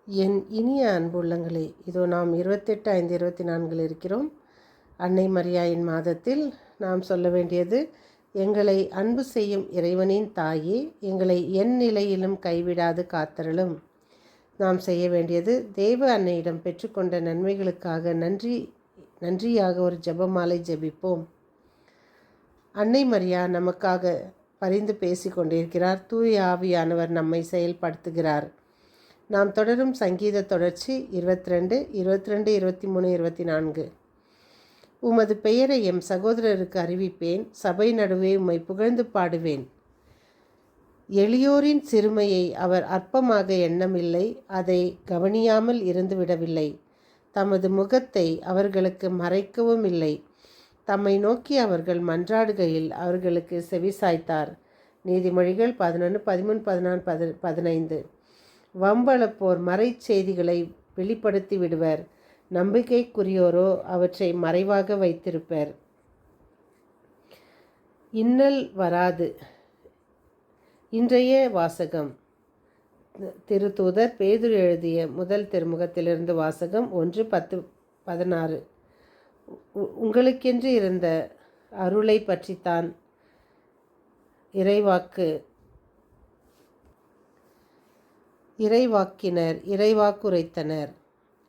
என் இனிய அன்புள்ளங்களே, இதோ நாம் 28/5/24 இருக்கிறோம். அன்னை மரியாயின் மாதத்தில் நாம் சொல்ல வேண்டியது, எங்களை அன்பு செய்யும் இறைவனின் தாயே, எங்களை என் நிலையிலும் கைவிடாது காத்தருளும். நாம் செய்ய வேண்டியது, தேவ அன்னையிடம் பெற்றுக்கொண்ட நன்மைகளுக்காக நன்றியாக ஒரு ஜெபமாலை ஜெபிப்போம். அன்னை மரியா நமக்காக பரிந்து பேசி கொண்டிருக்கிறார். தூய ஆவியானவர் நம்மை செயல்படுத்துகிறார். நாம் தொடரும் சங்கீத தொடர்ச்சி 22, 23, 24. உமது பெயரை எம் சகோதரருக்கு அறிவிப்பேன், சபை நடுவே உம்மை புகழ்ந்து பாடுவேன். எளியோரின் சிறுமையை அவர் அற்பமாக எண்ணமில்லை, அதை கவனியாமல் இருந்துவிடவில்லை. தமது முகத்தை அவர்களுக்கு மறைக்கவும் இல்லை. தம்மை நோக்கி அவர்கள் மன்றாடுகையில் அவர்களுக்கு செவிசாய்த்தார். நீதிமொழிகள் 11, 13, 14, 15. வம்பளப்போர் மறைச்செய்திகளை வெளிப்படுத்தி விடுவர், நம்பிக்கைக்குரியோரோ அவற்றை மறைவாக வைத்திருப்பர். இன்னல் வராது. இன்றைய வாசகம் திருத்தூதர் பேதுரு எழுதிய முதல் திருமுகத்திலிருந்து வாசகம் 1:10-16. உங்களுக்கென்று இருந்த அருளை பற்றித்தான் இறைவாக்கினர் இறைவாக்குரைத்தனர்.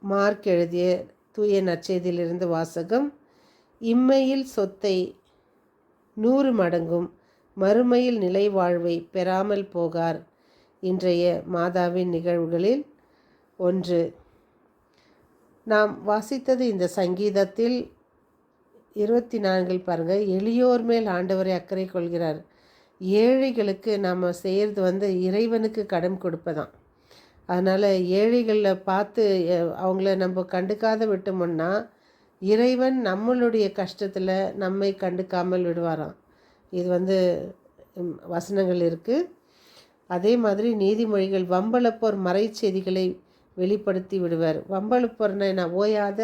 மார்க் எழுதிய தூய நற்செய்தியிலிருந்து வாசகம். இம்மையில் சொத்தை 100 மடங்கும் மறுமையில் நிலை வாழ்வை பெறாமல் போகார். இன்றைய மாதாவின் நிகழ்வுகளில் 1. நாம் வாசித்தது இந்த சங்கீதத்தில் 24 பாருங்கள். எளியோர் மேல் ஆண்டவரை அக்கறை கொள்கிறார். ஏழைகளுக்கு நாம் செய்கிறது இறைவனுக்கு கடன் கொடுப்பதான். அதனால் ஏழைகளில் பார்த்து அவங்கள நம்ம கண்டுக்காத விட்டோம்னா இறைவன் நம்மளுடைய கஷ்டத்தில் நம்மை கண்டுக்காமல் விடுவாராம். இது வசனங்கள் இருக்குது. அதே மாதிரி நீதிமொழிகள் வம்பளப்போர் மறைச்செய்திகளை வெளிப்படுத்தி விடுவார். வம்பளப்போர்னா என்ன? ஓயாத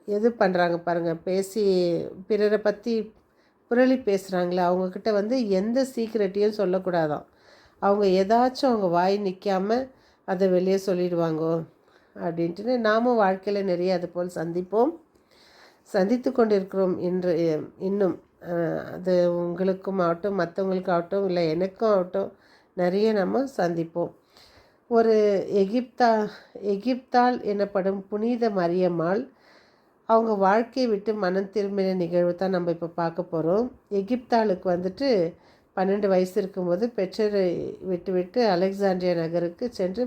எது பண்ணுறாங்க பாருங்கள், பேசி பிறரை பற்றி புரளி பேசுகிறாங்களே அவங்கக்கிட்ட எந்த சீக்ரெட்டையும் சொல்லக்கூடாதான். அவங்க ஏதாச்சும் அவங்க வாய் நிற்காமல் அதை வெளியே சொல்லிடுவாங்கோ அப்படின்ட்டு நாமும் வாழ்க்கையில் நிறைய அது போல் சந்தித்து கொண்டிருக்கிறோம். இன்னும் அது உங்களுக்கும் ஆகட்டும், மற்றவங்களுக்கும் ஆகட்டும், இல்லை எனக்கும் ஆகட்டும், நிறைய நம்ம சந்திப்போம். ஒரு எகிப்தாள் எனப்படும் புனித மரியம்மாள் அவங்க வாழ்க்கையை விட்டு மனம் திரும்பின நிகழ்வு தான் நம்ம இப்போ பார்க்க போகிறோம். எகிப்தாளுக்கு 12 வயசு இருக்கும்போது பெற்றோரை விட்டு அலெக்சாண்ட்ரியா நகருக்கு சென்று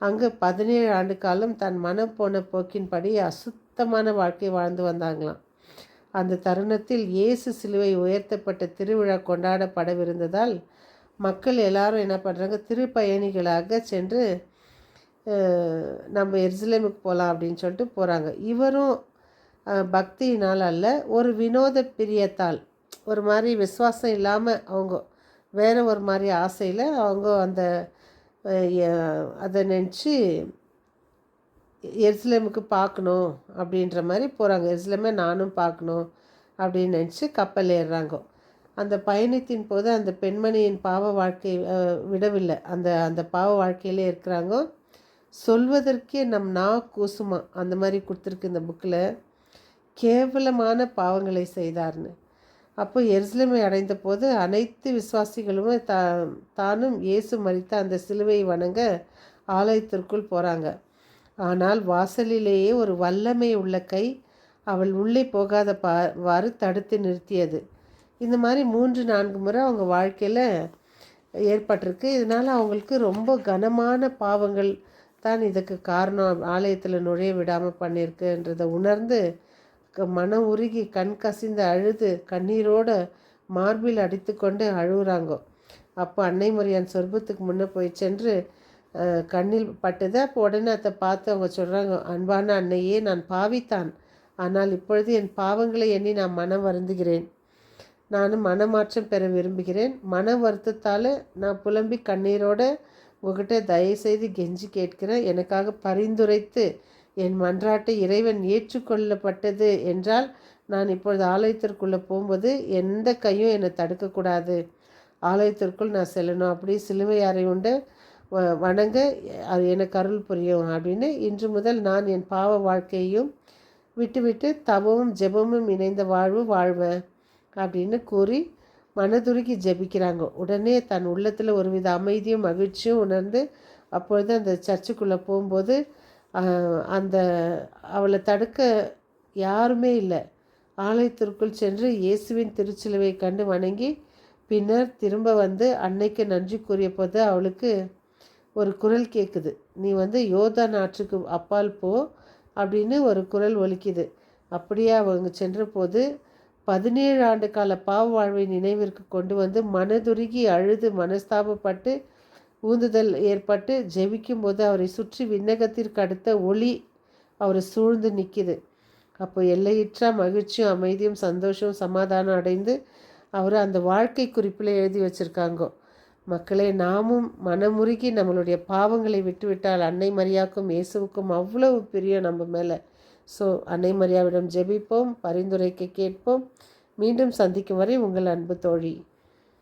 அங்கு 17 ஆண்டு காலம் தன் மனம் போன போக்கின்படி அசுத்தமான வாழ்க்கை வாழ்ந்து வந்தாங்களாம். அந்த தருணத்தில் இயேசு சிலுவை உயர்த்தப்பட்ட திருவிழா கொண்டாடப்படவிருந்ததால் மக்கள் எல்லாரும் என்ன பண்ணுறாங்க, திருப்பயணிகளாக சென்று நம்ம எருசலேமுக்கு போகலாம் அப்படின்னு சொல்லிட்டு போகிறாங்க. இவரும் பக்தியினால் அல்ல, ஒரு வினோத பிரியத்தால், ஒரு மாதிரி விசுவாசம் இல்லாமல் அவங்க வேறு ஒரு மாதிரி ஆசையில் அவங்க அதை நினச்சி எருசலேமுக்கு பார்க்கணும் அப்படின்ற மாதிரி போகிறாங்க. எருசலேமே நானும் பார்க்கணும் அப்படின்னு நினச்சி கப்பல் ஏறுறாங்க. அந்த பயணத்தின் போது அந்த பெண்மணியின் பாவ வாழ்க்கை விடவில்லை. அந்த பாவ வாழ்க்கையிலே இருக்கிறாங்க. சொல்வதற்கே நம் கூசுமா அந்த மாதிரி கொடுத்துருக்கு இந்த புக்கில். கேவலமான பாவங்களை செய்தார்னு. அப்போ எருசலேமை அடைந்த போது அனைத்து விசுவாசிகளும் தானும் இயேசு மரித்த அந்த சிலுவையை வணங்க ஆலயத்திற்குள் போகிறாங்க. ஆனால் வாசலிலேயே ஒரு வல்லமை உள்ள கை அவள் உள்ளே போகாதவாறு தடுத்து நிறுத்தியது. இந்த மாதிரி 3-4 முறை அவங்க வாழ்க்கையில் ஏற்பட்டிருக்கு. இதனால் அவங்களுக்கு ரொம்ப கனமான பாவங்கள் தான் இதுக்கு காரணம், ஆலயத்தில் நுழைய விடாமல் பண்ணியிருக்குன்றதை உணர்ந்து மனம் உருகி கண் கசிந்து அழுது கண்ணீரோடு மார்பில் அடித்து கொண்டு அழுகுறாங்க. அப்போ அன்னை மரியான் சொர்பத்துக்கு முன்னே போய் சென்று கண்ணில் பட்டுது. அப்போ உடனே அதை பார்த்து அவங்க சொல்கிறாங்க, அன்பான அன்னையே, நான் பாவித்தான், ஆனால் இப்பொழுது என் பாவங்களை எண்ணி நான் மனம் வருந்துகிறேன். நானும் மனமாற்றம் பெற விரும்புகிறேன். மன வருத்தத்தால் நான் புலம்பி கண்ணீரோடு உங்ககிட்ட தயவுசெய்து கெஞ்சி கேட்கிறேன். எனக்காக பரிந்துரைத்து என் மன்றாட்டை இறைவன் ஏற்றுக்கொள்ளப்பட்டது என்றால் நான் இப்பொழுது ஆலயத்திற்குள்ளே போகும்போது எந்த கையும் என்னை தடுக்கக்கூடாது. ஆலயத்திற்குள் நான் செல்லணும். அப்படி சிலுவை அறை உண்டு வணங்க அது எனக்கு அருள் புரியும் அப்படின்னு இன்று முதல் நான் என் பாவ வாழ்க்கையையும் விட்டுவிட்டு தவமும் ஜெபமும் இணைந்த வாழ்வு வாழ்வேன் அப்படின்னு கூறி மனதுருகி ஜெபிக்கிறாங்க. உடனே தன் உள்ளத்தில் ஒருவித அமைதியும் மகிழ்ச்சியும் உணர்ந்து அப்பொழுது அந்த சர்ச்சுக்குள்ளே போகும்போது அந்த அவளை தடுக்க யாருமே இல்லை. ஆலயத்திற்குள் சென்று இயேசுவின் திருச்சிலுவை கண்டு வணங்கி பின்னர் திரும்ப வந்து அன்னைக்கு நன்றி கூறிய போது அவளுக்கு ஒரு குரல் கேட்குது. நீ யோர்தான் ஆற்றுக்கு அப்பால் போ அப்படின்னு ஒரு குரல் ஒலிக்குது. அப்படியே அவங்க சென்ற போது 17 ஆண்டு கால பாவ வாழ்வை நினைவிற்கு கொண்டு வந்து மனதுருகி அழுது மனஸ்தாபப்பட்டு ஊந்துதல் ஏற்பட்டு ஜெபிக்கும் போது அவரை சுற்றி விண்ணகத்திற்கு அடுத்த ஒளி அவரை சூழ்ந்து நிற்கிது. அப்போ எல்லையற்ற மகிழ்ச்சியும் அமைதியும் சந்தோஷம் சமாதானம் அடைந்து அவர் அந்த வாழ்க்கை குறிப்பில் எழுதி வச்சுருக்காங்க. மக்களே, நாமும் மனமுருகி நம்மளுடைய பாவங்களை விட்டுவிட்டால் அன்னை மரியாவுக்கும் இயேசுவுக்கும் அவ்வளவு பிரியம் நம்ம மேலே. ஸோ அன்னை மரியாவிடம் ஜெபிப்போம், பரிந்துரைக்க கேட்போம். மீண்டும் சந்திக்கும் வரை உங்கள் அன்பு தோழி.